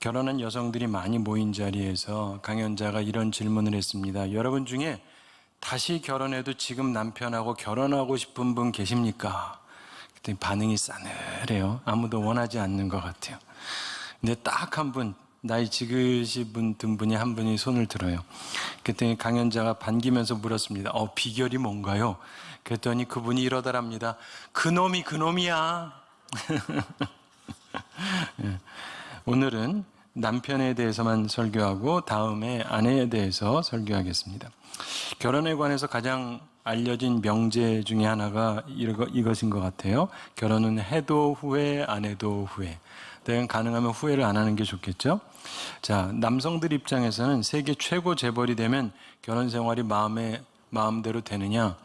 결혼한 여성들이 많이 모인 자리에서 강연자가 이런 질문을 했습니다. 여러분 중에 다시 결혼해도 지금 남편하고 결혼하고 싶은 분 계십니까? 그랬더니 반응이 싸늘해요. 아무도 원하지 않는 것 같아요. 근데 딱 한 분, 나이 지그시 든 분이 한 분이 손을 들어요. 그랬더니 강연자가 반기면서 물었습니다. 비결이 뭔가요? 그랬더니 그분이 이러더랍니다. 그놈이 그놈이야. 오늘은 남편에 대해서만 설교하고 다음에 아내에 대해서 설교하겠습니다. 결혼에 관해서 가장 알려진 명제 중에 하나가 이것인 것 같아요. 결혼은 해도 후회, 안 해도 후회. 가능하면 후회를 안 하는 게 좋겠죠? 자, 남성들 입장에서는 세계 최고 재벌이 되면 결혼 생활이 마음대로 되느냐?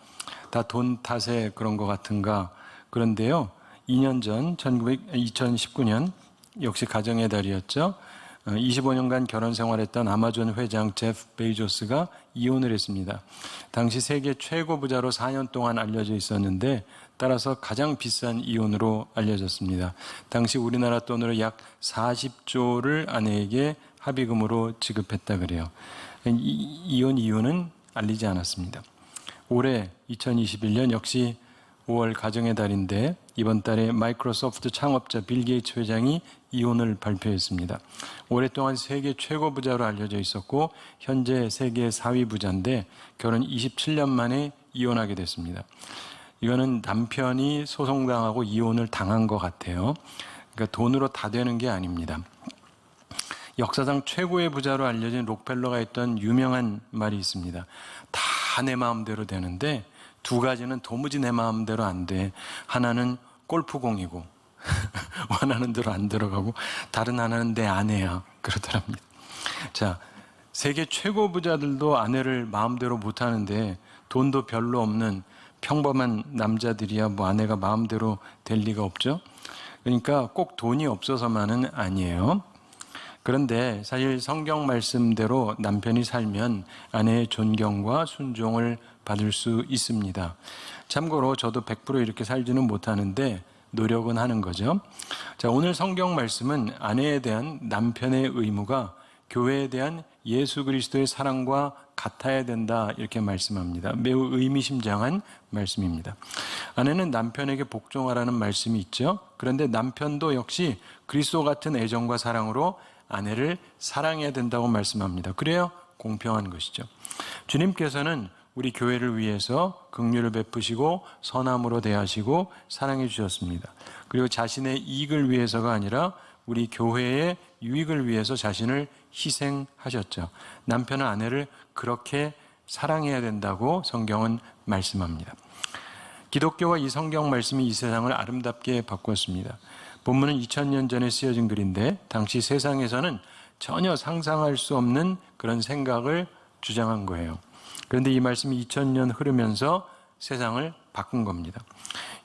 다 돈 탓에 그런 것 같은가? 그런데요, 2년 전, 2019년, 역시 가정의 달이었죠. 25년간 결혼 생활했던 아마존 회장 제프 베이조스가 이혼을 했습니다. 당시 세계 최고 부자로 4년 동안 알려져 있었는데 따라서 가장 비싼 이혼으로 알려졌습니다. 당시 우리나라 돈으로 약 40조를 아내에게 합의금으로 지급했다 그래요. 이혼 이유는 알리지 않았습니다. 올해 2021년 역시 5월 가정의 달인데 이번 달에 마이크로소프트 창업자 빌 게이츠 회장이 이혼을 발표했습니다. 오랫동안 세계 최고 부자로 알려져 있었고 현재 세계 4위 부자인데 결혼 27년 만에 이혼하게 됐습니다. 이거는 남편이 소송당하고 이혼을 당한 것 같아요. 그러니까 돈으로 다 되는 게 아닙니다. 역사상 최고의 부자로 알려진 록펠러가 했던 유명한 말이 있습니다. 다 내 마음대로 되는데 두 가지는 도무지 내 마음대로 안 돼. 하나는 골프공이고 원하는 대로 안 들어가고 다른 하나는 내 아내야. 그러더랍니다. 자, 세계 최고 부자들도 아내를 마음대로 못 하는데 돈도 별로 없는 평범한 남자들이야 뭐 아내가 마음대로 될 리가 없죠. 그러니까 꼭 돈이 없어서만은 아니에요. 그런데 사실 성경 말씀대로 남편이 살면 아내의 존경과 순종을 받을 수 있습니다. 참고로 저도 100% 이렇게 살지는 못하는데 노력은 하는 거죠. 자, 오늘 성경 말씀은 아내에 대한 남편의 의무가 교회에 대한 예수 그리스도의 사랑과 같아야 된다 이렇게 말씀합니다. 매우 의미심장한 말씀입니다. 아내는 남편에게 복종하라는 말씀이 있죠. 그런데 남편도 역시 그리스도 같은 애정과 사랑으로 아내를 사랑해야 된다고 말씀합니다. 그래야 공평한 것이죠. 주님께서는 우리 교회를 위해서 긍휼을 베푸시고 선함으로 대하시고 사랑해 주셨습니다. 그리고 자신의 이익을 위해서가 아니라 우리 교회의 유익을 위해서 자신을 희생하셨죠. 남편은 아내를 그렇게 사랑해야 된다고 성경은 말씀합니다. 기독교와 이 성경 말씀이 이 세상을 아름답게 바꿨습니다. 본문은 2000년 전에 쓰여진 글인데 당시 세상에서는 전혀 상상할 수 없는 그런 생각을 주장한 거예요. 그런데 이 말씀이 2000년 흐르면서 세상을 바꾼 겁니다.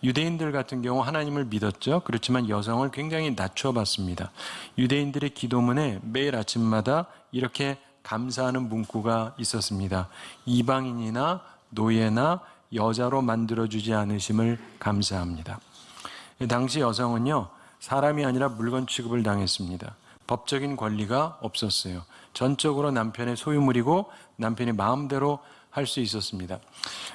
유대인들 같은 경우 하나님을 믿었죠. 그렇지만 여성을 굉장히 낮춰봤습니다. 유대인들의 기도문에 매일 아침마다 이렇게 감사하는 문구가 있었습니다. 이방인이나 노예나 여자로 만들어주지 않으심을 감사합니다. 당시 여성은요, 사람이 아니라 물건 취급을 당했습니다. 법적인 권리가 없었어요. 전적으로 남편의 소유물이고 남편이 마음대로 할 수 있었습니다.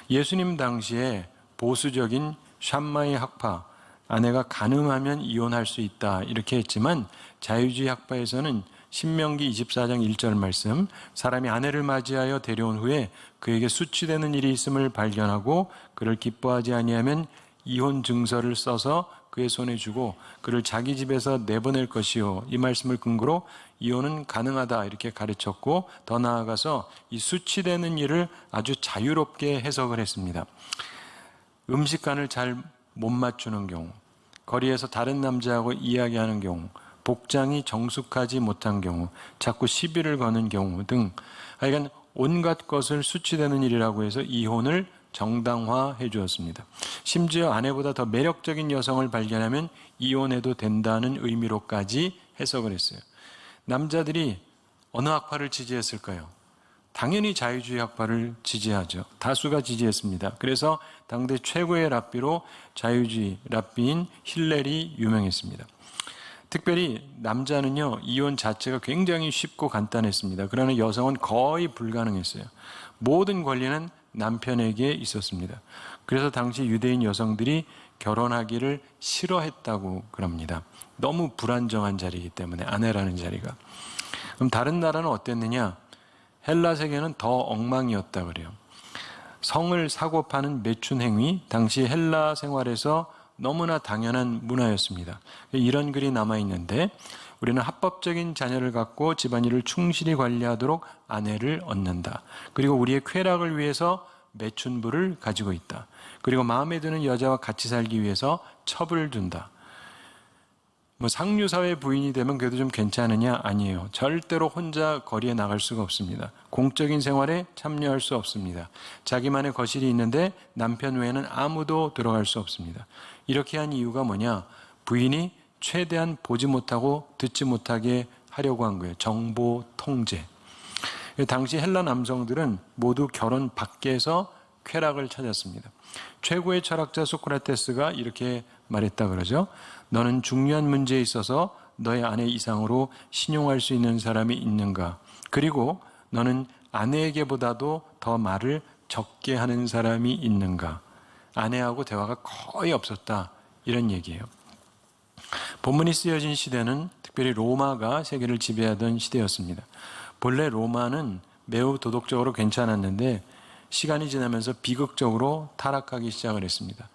예수님 당시에 보수적인 샴마이 학파, 아내가 간음하면 이혼할 수 있다 이렇게 했지만 자유주의 학파에서는 신명기 24장 1절 말씀, 사람이 아내를 맞이하여 데려온 후에 그에게 수치되는 일이 있음을 발견하고 그를 기뻐하지 아니하면 이혼 증서를 써서 그의 손에 주고 그를 자기 집에서 내보낼 것이요. 이 말씀을 근거로 이혼은 가능하다 이렇게 가르쳤고 더 나아가서 이 수치되는 일을 아주 자유롭게 해석을 했습니다. 음식간을 잘 못 맞추는 경우, 거리에서 다른 남자하고 이야기하는 경우, 복장이 정숙하지 못한 경우, 자꾸 시비를 거는 경우 등 하여간 온갖 것을 수치되는 일이라고 해서 이혼을 정당화해 주었습니다. 심지어 아내보다 더 매력적인 여성을 발견하면 이혼해도 된다는 의미로까지 해석을 했어요. 남자들이 어느 학파를 지지했을까요? 당연히 자유주의 학파를 지지하죠. 다수가 지지했습니다. 그래서 당대 최고의 랍비로 자유주의 랍비인 힐렐이 유명했습니다. 특별히 남자는요, 이혼 자체가 굉장히 쉽고 간단했습니다. 그러나 여성은 거의 불가능했어요. 모든 권리는 남편에게 있었습니다. 그래서 당시 유대인 여성들이 결혼하기를 싫어했다고 그럽니다. 너무 불안정한 자리이기 때문에, 아내라는 자리가. 그럼 다른 나라는 어땠느냐? 헬라 세계는 더 엉망이었다 그래요. 성을 사고 파는 매춘 행위, 당시 헬라 생활에서 너무나 당연한 문화였습니다. 이런 글이 남아있는데, 우리는 합법적인 자녀를 갖고 집안일을 충실히 관리하도록 아내를 얻는다. 그리고 우리의 쾌락을 위해서 매춘부를 가지고 있다. 그리고 마음에 드는 여자와 같이 살기 위해서 첩을 둔다. 상류사회 부인이 되면 그래도 좀 괜찮으냐? 아니에요. 절대로 혼자 거리에 나갈 수가 없습니다. 공적인 생활에 참여할 수 없습니다. 자기만의 거실이 있는데 남편 외에는 아무도 들어갈 수 없습니다. 이렇게 한 이유가 뭐냐? 부인이 최대한 보지 못하고 듣지 못하게 하려고 한 거예요. 정보 통제. 당시 헬라 남성들은 모두 결혼 밖에서 쾌락을 찾았습니다. 최고의 철학자 소크라테스가 이렇게 말했다 그러죠. 너는 중요한 문제에 있어서 너의 아내 이상으로 신용할 수 있는 사람이 있는가? 그리고 너는 아내에게보다도 더 말을 적게 하는 사람이 있는가? 아내하고 대화가 거의 없었다. 이런 얘기예요. 본문이 쓰여진 시대는 특별히 로마가 세계를 지배하던 시대였습니다. 본래 로마는 매우 도덕적으로 괜찮았는데 시간이 지나면서 비극적으로 타락하기 시작을 했습니다.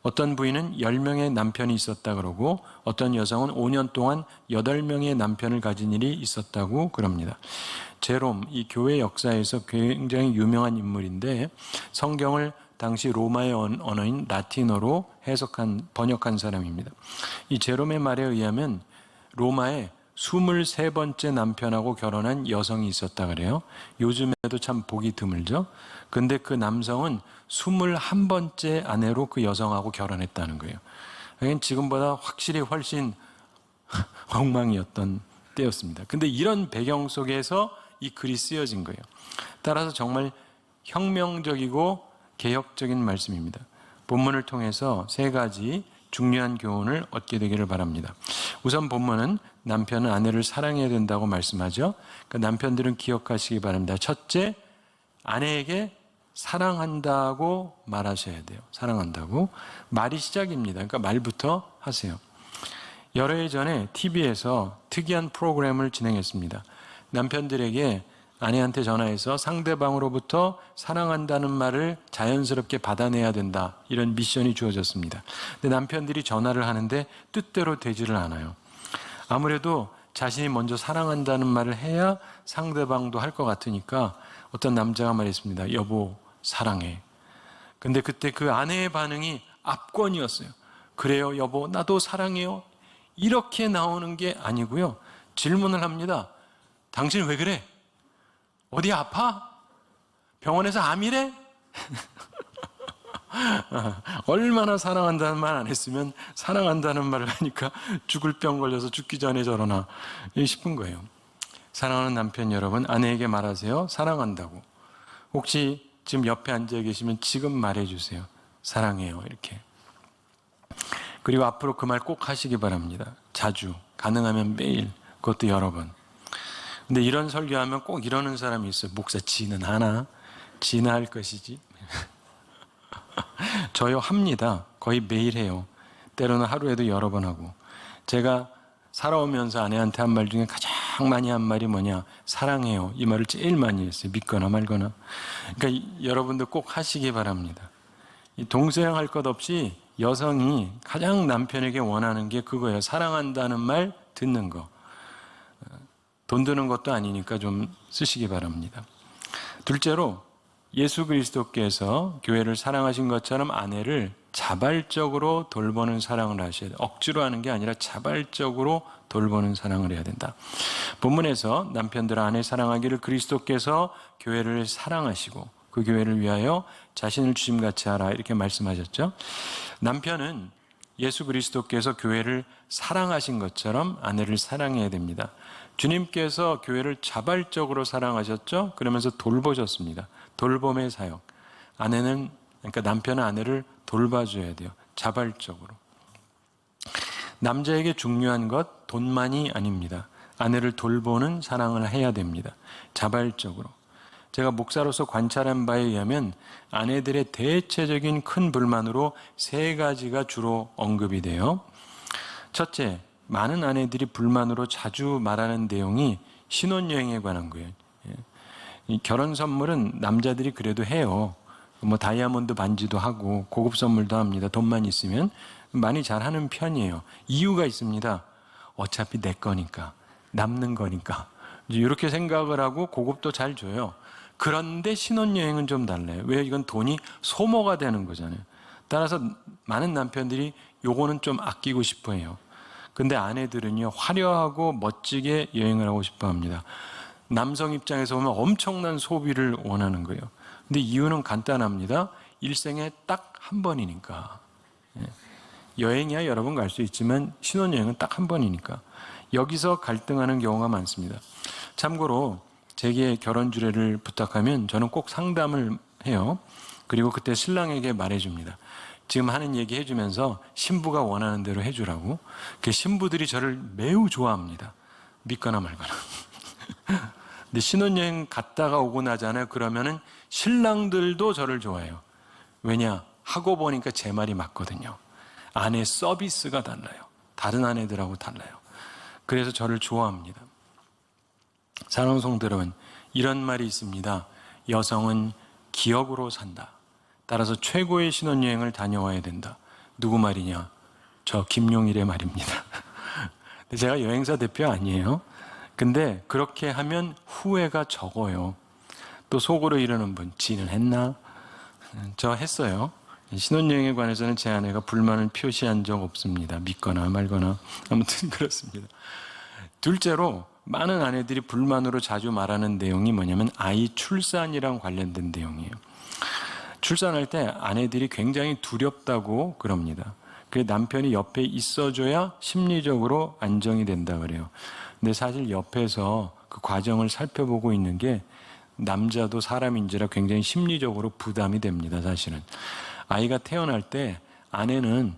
어떤 부인은 10명의 남편이 있었다 그러고 어떤 여성은 5년 동안 8명의 남편을 가진 일이 있었다고 그럽니다. 제롬, 이 교회 역사에서 굉장히 유명한 인물인데 성경을 당시 로마의 언어인 라틴어로 번역한 사람입니다. 이 제롬의 말에 의하면 로마에 23번째 남편하고 결혼한 여성이 있었다 그래요. 요즘에도 참 보기 드물죠. 근데 그 남성은 21번째 아내로 그 여성하고 결혼했다는 거예요. 지금보다 확실히 훨씬 엉망이었던 때였습니다. 근데 이런 배경 속에서 이 글이 쓰여진 거예요. 따라서 정말 혁명적이고 개혁적인 말씀입니다. 본문을 통해서 3가지 중요한 교훈을 얻게 되기를 바랍니다. 우선 본문은 남편은 아내를 사랑해야 된다고 말씀하죠. 그러니까 남편들은 기억하시기 바랍니다. 첫째, 아내에게 사랑한다고 말하셔야 돼요. 사랑한다고. 말이 시작입니다. 그러니까 말부터 하세요. 여러 해 전에 TV에서 특이한 프로그램을 진행했습니다. 남편들에게 아내한테 전화해서 상대방으로부터 사랑한다는 말을 자연스럽게 받아내야 된다. 이런 미션이 주어졌습니다. 근데 남편들이 전화를 하는데 뜻대로 되지를 않아요. 아무래도 자신이 먼저 사랑한다는 말을 해야 상대방도 할 것 같으니까 어떤 남자가 말했습니다. 여보, 사랑해. 근데 그때 그 아내의 반응이 압권이었어요. 그래요, 여보, 나도 사랑해요. 이렇게 나오는 게 아니고요. 질문을 합니다. 당신 왜 그래? 어디 아파? 병원에서 암이래? 얼마나 사랑한다는 말 안 했으면 사랑한다는 말을 하니까 죽을 병 걸려서 죽기 전에 저러나 싶은 거예요. 사랑하는 남편 여러분, 아내에게 말하세요. 사랑한다고. 혹시 지금 옆에 앉아 계시면 지금 말해주세요. 사랑해요. 이렇게. 그리고 앞으로 그 말 꼭 하시기 바랍니다. 자주, 가능하면 매일, 그것도 여러 번. 근데 이런 설교하면 꼭 이러는 사람이 있어요. 목사, 지는 하나? 지나 할 것이지. 저요, 합니다. 거의 매일 해요. 때로는 하루에도 여러 번 하고. 제가 살아오면서 아내한테 한 말 중에 가장 많이 한 말이 뭐냐? 사랑해요. 이 말을 제일 많이 했어요. 믿거나 말거나. 그러니까 여러분도 꼭 하시기 바랍니다. 동서양할 것 없이 여성이 가장 남편에게 원하는 게 그거예요. 사랑한다는 말 듣는 거. 돈 드는 것도 아니니까 좀 쓰시기 바랍니다. 둘째로 예수 그리스도께서 교회를 사랑하신 것처럼 아내를 자발적으로 돌보는 사랑을 하셔야 돼요. 억지로 하는 게 아니라 자발적으로 돌보는 사랑을 해야 된다. 본문에서 남편들 아내 사랑하기를 그리스도께서 교회를 사랑하시고 그 교회를 위하여 자신을 주심같이 하라 이렇게 말씀하셨죠. 남편은 예수 그리스도께서 교회를 사랑하신 것처럼 아내를 사랑해야 됩니다. 주님께서 교회를 자발적으로 사랑하셨죠. 그러면서 돌보셨습니다. 돌봄의 사역. 그러니까 남편은 아내를 돌봐줘야 돼요. 자발적으로. 남자에게 중요한 것, 돈만이 아닙니다. 아내를 돌보는 사랑을 해야 됩니다. 자발적으로. 제가 목사로서 관찰한 바에 의하면 아내들의 대체적인 큰 불만으로 세 가지가 주로 언급이 돼요. 첫째, 많은 아내들이 불만으로 자주 말하는 내용이 신혼여행에 관한 거예요. 이 결혼 선물은 남자들이 그래도 해요. 뭐 다이아몬드 반지도 하고 고급 선물도 합니다. 돈만 있으면 많이 잘하는 편이에요. 이유가 있습니다. 어차피 내 거니까, 남는 거니까. 이렇게 생각을 하고 고급도 잘 줘요. 그런데 신혼여행은 좀 달라요. 왜? 이건 돈이 소모가 되는 거잖아요. 따라서 많은 남편들이 요거는 좀 아끼고 싶어 해요. 근데 아내들은요, 화려하고 멋지게 여행을 하고 싶어 합니다. 남성 입장에서 보면 엄청난 소비를 원하는 거예요. 근데 이유는 간단합니다. 일생에 딱 한 번이니까. 여행이야 여러 번 갈 수 있지만 신혼여행은 딱 한 번이니까. 여기서 갈등하는 경우가 많습니다. 참고로 제게 결혼 주례를 부탁하면 저는 꼭 상담을 해요. 그리고 그때 신랑에게 말해줍니다. 지금 하는 얘기 해주면서 신부가 원하는 대로 해주라고. 그 신부들이 저를 매우 좋아합니다. 믿거나 말거나. 근데 신혼여행 갔다가 오고 나잖아요. 그러면은 신랑들도 저를 좋아해요. 왜냐? 하고 보니까 제 말이 맞거든요. 아내 서비스가 달라요. 다른 아내들하고 달라요. 그래서 저를 좋아합니다. 사랑하는 성도 여러분, 이런 말이 있습니다. 여성은 기억으로 산다. 따라서 최고의 신혼여행을 다녀와야 된다. 누구 말이냐? 저 김용일의 말입니다. 제가 여행사 대표 아니에요. 근데 그렇게 하면 후회가 적어요. 또 속으로 이러는 분, 지는 했나? 저 했어요. 신혼여행에 관해서는 제 아내가 불만을 표시한 적 없습니다. 믿거나 말거나. 아무튼 그렇습니다. 둘째로 많은 아내들이 불만으로 자주 말하는 내용이 뭐냐면 아이 출산이랑 관련된 내용이에요. 출산할 때 아내들이 굉장히 두렵다고 그럽니다. 그 남편이 옆에 있어줘야 심리적으로 안정이 된다 그래요. 근데 사실 옆에서 그 과정을 살펴보고 있는 게 남자도 사람인지라 굉장히 심리적으로 부담이 됩니다. 사실은 아이가 태어날 때 아내는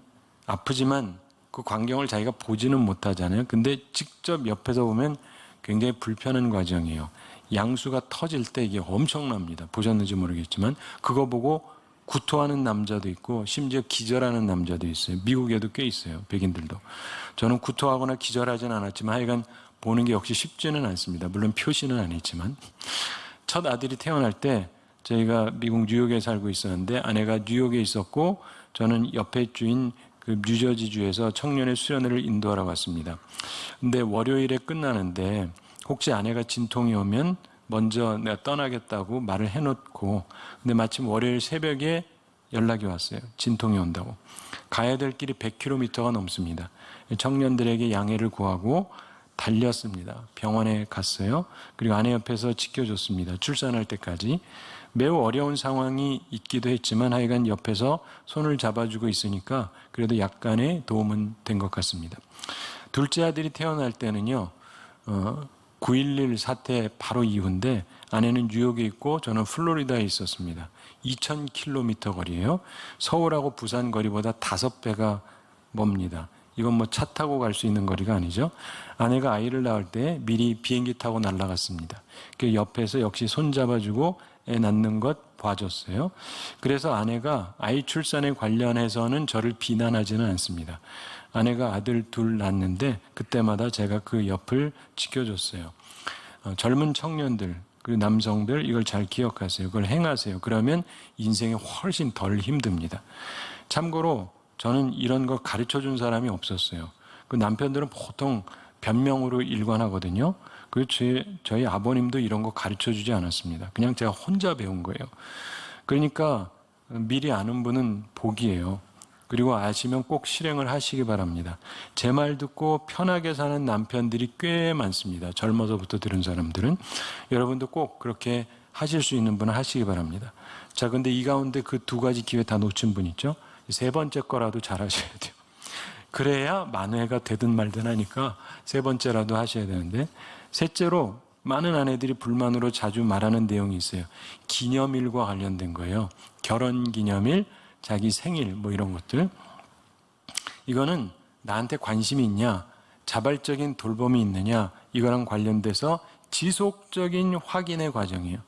아프지만 그 광경을 자기가 보지는 못하잖아요. 근데 직접 옆에서 보면 굉장히 불편한 과정이에요. 양수가 터질 때 이게 엄청납니다. 보셨는지 모르겠지만 그거 보고 구토하는 남자도 있고 심지어 기절하는 남자도 있어요. 미국에도 꽤 있어요. 백인들도. 저는 구토하거나 기절하진 않았지만 하여간 보는 게 역시 쉽지는 않습니다. 물론 표시는 안 했지만. 첫 아들이 태어날 때 저희가 미국 뉴욕에 살고 있었는데 아내가 뉴욕에 있었고 저는 옆에 주인 그 뉴저지주에서 청년의 수련회를 인도하러 갔습니다. 근데 월요일에 끝나는데 혹시 아내가 진통이 오면 먼저 내가 떠나겠다고 말을 해놓고 근데 마침 월요일 새벽에 연락이 왔어요. 진통이 온다고. 가야 될 길이 100km가 넘습니다. 청년들에게 양해를 구하고 달렸습니다. 병원에 갔어요. 그리고 아내 옆에서 지켜줬습니다. 출산할 때까지. 매우 어려운 상황이 있기도 했지만 하여간 옆에서 손을 잡아주고 있으니까 그래도 약간의 도움은 된 것 같습니다. 둘째 아들이 태어날 때는요. 9.11 사태 바로 이후인데 아내는 뉴욕에 있고 저는 플로리다에 있었습니다. 2,000km 거리예요. 서울하고 부산 거리보다 5배가 멉니다. 이건 뭐 차 타고 갈 수 있는 거리가 아니죠. 아내가 아이를 낳을 때 미리 비행기 타고 날아갔습니다. 그 옆에서 역시 손잡아주고 애 낳는 것 봐줬어요. 그래서 아내가 아이 출산에 관련해서는 저를 비난하지는 않습니다. 아내가 아들 둘 낳았는데 그때마다 제가 그 옆을 지켜줬어요. 젊은 청년들 그리고 남성들 이걸 잘 기억하세요. 그걸 행하세요. 그러면 인생이 훨씬 덜 힘듭니다. 참고로 저는 이런 걸 가르쳐준 사람이 없었어요. 그 남편들은 보통 변명으로 일관하거든요. 저희 아버님도 이런 거 가르쳐주지 않았습니다. 그냥 제가 혼자 배운 거예요. 그러니까 미리 아는 분은 복이에요. 그리고 아시면 꼭 실행을 하시기 바랍니다. 제 말 듣고 편하게 사는 남편들이 꽤 많습니다. 젊어서부터 들은 사람들은. 여러분도 꼭 그렇게 하실 수 있는 분은 하시기 바랍니다. 자, 근데 이 가운데 그 두 가지 기회 다 놓친 분 있죠? 세 번째 거라도 잘 하셔야 돼요. 그래야 만회가 되든 말든 하니까 세 번째라도 하셔야 되는데, 셋째로 많은 아내들이 불만으로 자주 말하는 내용이 있어요. 기념일과 관련된 거예요. 결혼 기념일, 자기 생일 뭐 이런 것들. 이거는 나한테 관심이 있냐? 자발적인 돌봄이 있느냐, 이거랑 관련돼서 지속적인 확인의 과정이에요.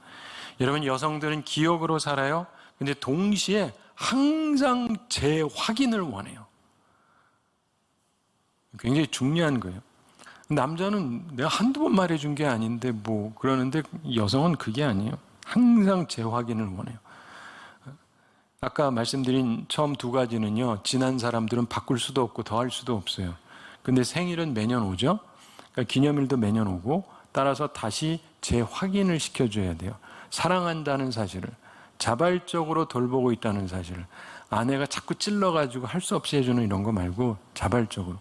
여러분, 여성들은 기억으로 살아요. 근데 동시에 항상 재확인을 원해요. 굉장히 중요한 거예요. 남자는 내가 한두 번 말해준 게 아닌데 뭐 그러는데 여성은 그게 아니에요. 항상 재확인을 원해요. 아까 말씀드린 처음 두 가지는요, 지난 사람들은 바꿀 수도 없고 더할 수도 없어요. 근데 생일은 매년 오죠. 그러니까 기념일도 매년 오고, 따라서 다시 재확인을 시켜줘야 돼요. 사랑한다는 사실을, 자발적으로 돌보고 있다는 사실을. 아내가 자꾸 찔러가지고 할 수 없이 해주는 이런 거 말고 자발적으로.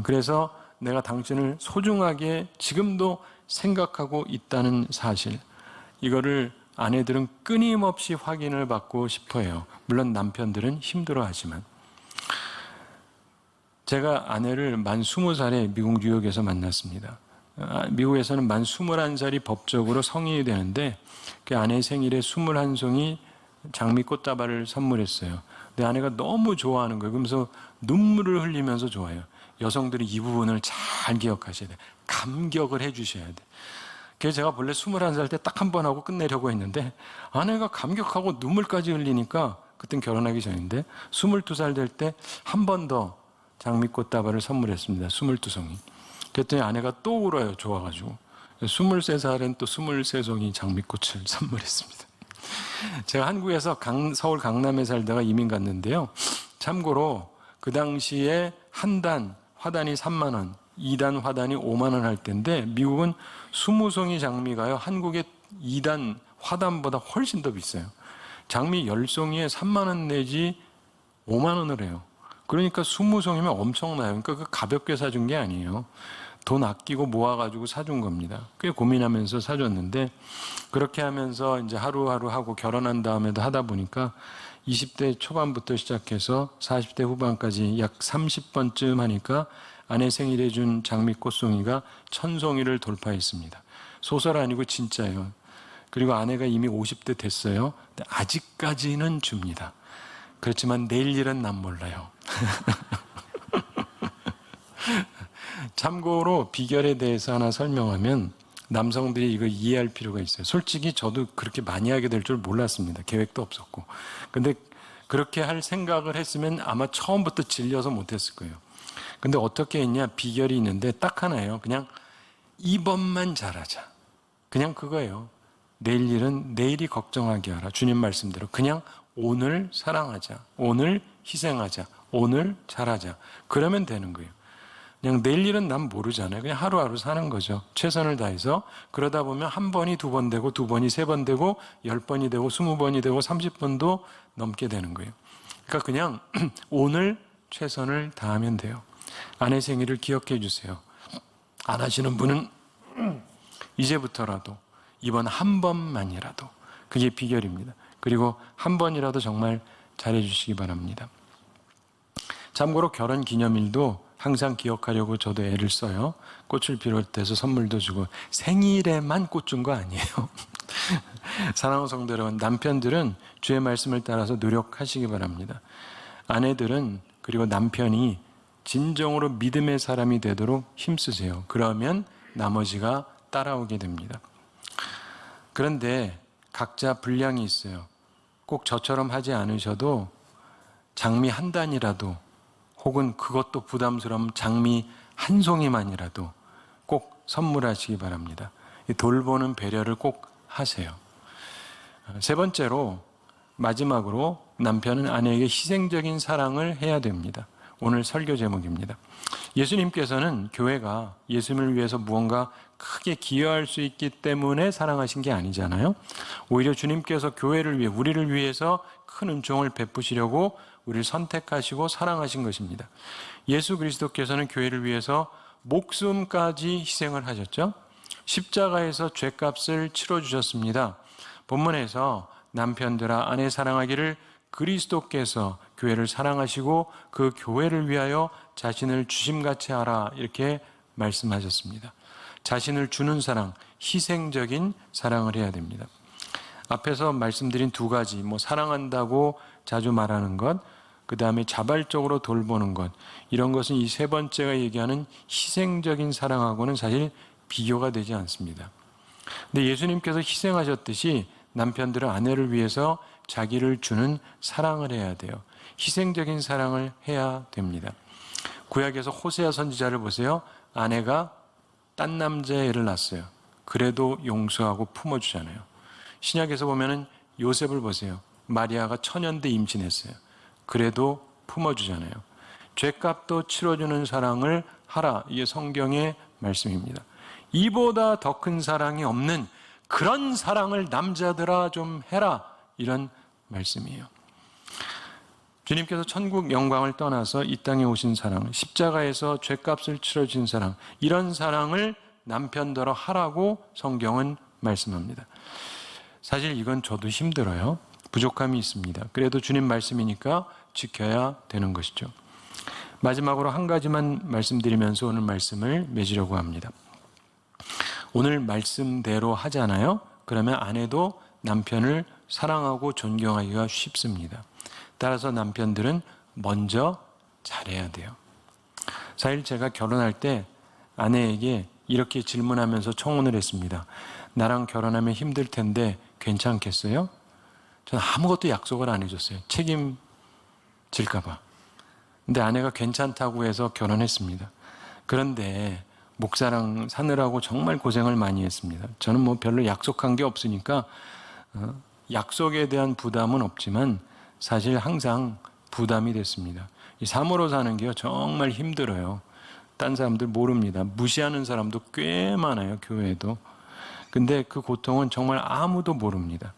그래서 내가 당신을 소중하게 지금도 생각하고 있다는 사실, 이거를 아내들은 끊임없이 확인을 받고 싶어 해요. 물론 남편들은 힘들어 하지만. 제가 아내를 만 20살에 미국 뉴욕에서 만났습니다. 미국에서는 만 21살이 법적으로 성인이 되는데, 그 아내 생일에 21송이 장미 꽃다발을 선물했어요. 근데 아내가 너무 좋아하는 거예요. 그러면서 눈물을 흘리면서 좋아해요. 여성들이 이 부분을 잘 기억하셔야 돼요. 감격을 해 주셔야 돼요. 그래서 제가 본래 21살 때 딱 한 번 하고 끝내려고 했는데, 아내가 감격하고 눈물까지 흘리니까, 그땐 결혼하기 전인데 22살 될 때 한 번 더 장미꽃다발을 선물했습니다. 22송이. 그랬더니 아내가 또 울어요. 좋아가지고. 23살엔 또 23송이 장미꽃을 선물했습니다. 제가 한국에서 서울 강남에 살다가 이민 갔는데요. 참고로 그 당시에 한 단 화단이 3만 원, 2단 화단이 5만 원 할 때인데, 미국은 20송이 장미가요, 한국의 2단 화단보다 훨씬 더 비싸요. 장미 10송이에 3만 원 내지 5만 원을 해요. 그러니까 20송이면 엄청나요. 그러니까 그 가볍게 사준 게 아니에요. 돈 아끼고 모아가지고 사준 겁니다. 꽤 고민하면서 사줬는데, 그렇게 하면서 이제 하루하루 하고 결혼한 다음에도 하다 보니까 20대 초반부터 시작해서 40대 후반까지 약 30번쯤 하니까 아내 생일에 준 장미 꽃송이가 1000송이를 돌파했습니다. 소설 아니고 진짜예요. 그리고 아내가 이미 50대 됐어요. 근데 아직까지는 줍니다. 그렇지만 내일 일은 난 몰라요. 참고로 비결에 대해서 하나 설명하면, 남성들이 이거 이해할 필요가 있어요. 솔직히 저도 그렇게 많이 하게 될 줄 몰랐습니다. 계획도 없었고. 근데 그렇게 할 생각을 했으면 아마 처음부터 질려서 못했을 거예요. 근데 어떻게 했냐? 비결이 있는데 딱 하나예요. 그냥 이번만 잘하자. 그냥 그거예요. 내일 일은 내일이 걱정하게 하라. 주님 말씀대로 그냥 오늘 사랑하자. 오늘 희생하자. 오늘 잘하자. 그러면 되는 거예요. 그냥 내일 일은 난 모르잖아요. 그냥 하루하루 사는 거죠. 최선을 다해서. 그러다 보면 한 번이 2번 되고, 2번이 3번 되고, 10번이 되고, 20번이 되고, 30번도 넘게 되는 거예요. 그러니까 그냥 오늘 최선을 다하면 돼요. 아내 생일을 기억해 주세요. 안 하시는 분은 이제부터라도 이번 한 번만이라도, 그게 비결입니다. 그리고 한 번이라도 정말 잘해 주시기 바랍니다. 참고로 결혼 기념일도 항상 기억하려고 저도 애를 써요. 꽃을 비롯해서 선물도 주고. 생일에만 꽃 준 거 아니에요. 사랑하는 성도 여러분, 남편들은 주의 말씀을 따라서 노력하시기 바랍니다. 아내들은, 그리고 남편이 진정으로 믿음의 사람이 되도록 힘쓰세요. 그러면 나머지가 따라오게 됩니다. 그런데 각자 분량이 있어요. 꼭 저처럼 하지 않으셔도 장미 한 단이라도, 혹은 그것도 부담스러운 장미 한 송이만이라도 꼭 선물하시기 바랍니다. 돌보는 배려를 꼭 하세요. 세 번째로, 마지막으로, 남편은 아내에게 희생적인 사랑을 해야 됩니다. 오늘 설교 제목입니다. 예수님께서는 교회가 예수님을 위해서 무언가 크게 기여할 수 있기 때문에 사랑하신 게 아니잖아요. 오히려 주님께서 교회를 위해, 우리를 위해서 큰 은총을 베푸시려고 우리를 선택하시고 사랑하신 것입니다. 예수 그리스도께서는 교회를 위해서 목숨까지 희생을 하셨죠. 십자가에서 죄값을 치러주셨습니다. 본문에서 남편들아 아내 사랑하기를 그리스도께서 교회를 사랑하시고 그 교회를 위하여 자신을 주심같이 하라, 이렇게 말씀하셨습니다. 자신을 주는 사랑, 희생적인 사랑을 해야 됩니다. 앞에서 말씀드린 두 가지, 사랑한다고 자주 말하는 것, 그 다음에 자발적으로 돌보는 것, 이런 것은 이 세 번째가 얘기하는 희생적인 사랑하고는 사실 비교가 되지 않습니다. 근데 예수님께서 희생하셨듯이 남편들은 아내를 위해서 자기를 주는 사랑을 해야 돼요. 희생적인 사랑을 해야 됩니다. 구약에서 호세아 선지자를 보세요. 아내가 딴 남자의 애를 낳았어요. 그래도 용서하고 품어주잖아요. 신약에서 보면은 요셉을 보세요. 마리아가 천연대 임신했어요. 그래도 품어주잖아요. 죗값도 치러주는 사랑을 하라. 이게 성경의 말씀입니다. 이보다 더 큰 사랑이 없는 그런 사랑을 남자들아 좀 해라. 이런 말씀이에요. 주님께서 천국 영광을 떠나서 이 땅에 오신 사랑, 십자가에서 죗값을 치러주신 사랑, 이런 사랑을 남편더러 하라고 성경은 말씀합니다. 사실 이건 저도 힘들어요. 부족함이 있습니다. 그래도 주님 말씀이니까 지켜야 되는 것이죠. 마지막으로 한 가지만 말씀드리면서 오늘 말씀을 맺으려고 합니다. 오늘 말씀대로 하잖아요. 그러면 아내도 남편을 사랑하고 존경하기가 쉽습니다. 따라서 남편들은 먼저 잘해야 돼요. 사실 제가 결혼할 때 아내에게 이렇게 질문하면서 청혼을 했습니다. 나랑 결혼하면 힘들 텐데 괜찮겠어요? 저는 아무것도 약속을 안 해줬어요. 책임질까 봐. 근데 아내가 괜찮다고 해서 결혼했습니다. 그런데 목사랑 사느라고 정말 고생을 많이 했습니다. 저는 뭐 별로 약속한 게 없으니까 약속에 대한 부담은 없지만 사실 항상 부담이 됐습니다. 이 사모로 사는 게요 정말 힘들어요. 딴 사람들 모릅니다. 무시하는 사람도 꽤 많아요, 교회에도. 근데 그 고통은 정말 아무도 모릅니다.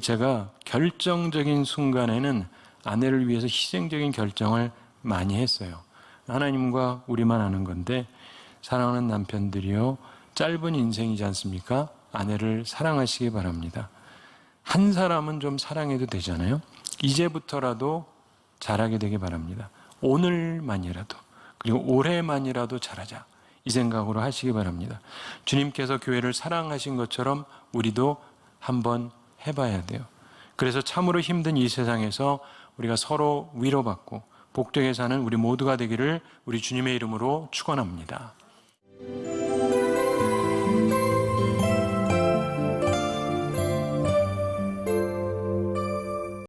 제가 결정적인 순간에는 아내를 위해서 희생적인 결정을 많이 했어요. 하나님과 우리만 아는 건데, 사랑하는 남편들이요 짧은 인생이지 않습니까? 아내를 사랑하시기 바랍니다. 한 사람은 좀 사랑해도 되잖아요. 이제부터라도 잘하게 되기 바랍니다. 오늘만이라도, 그리고 올해만이라도 잘하자, 이 생각으로 하시기 바랍니다. 주님께서 교회를 사랑하신 것처럼 우리도 한번 해봐야 돼요. 그래서 참으로 힘든 이 세상에서 우리가 서로 위로받고 복되게 사는 우리 모두가 되기를 우리 주님의 이름으로 축원합니다.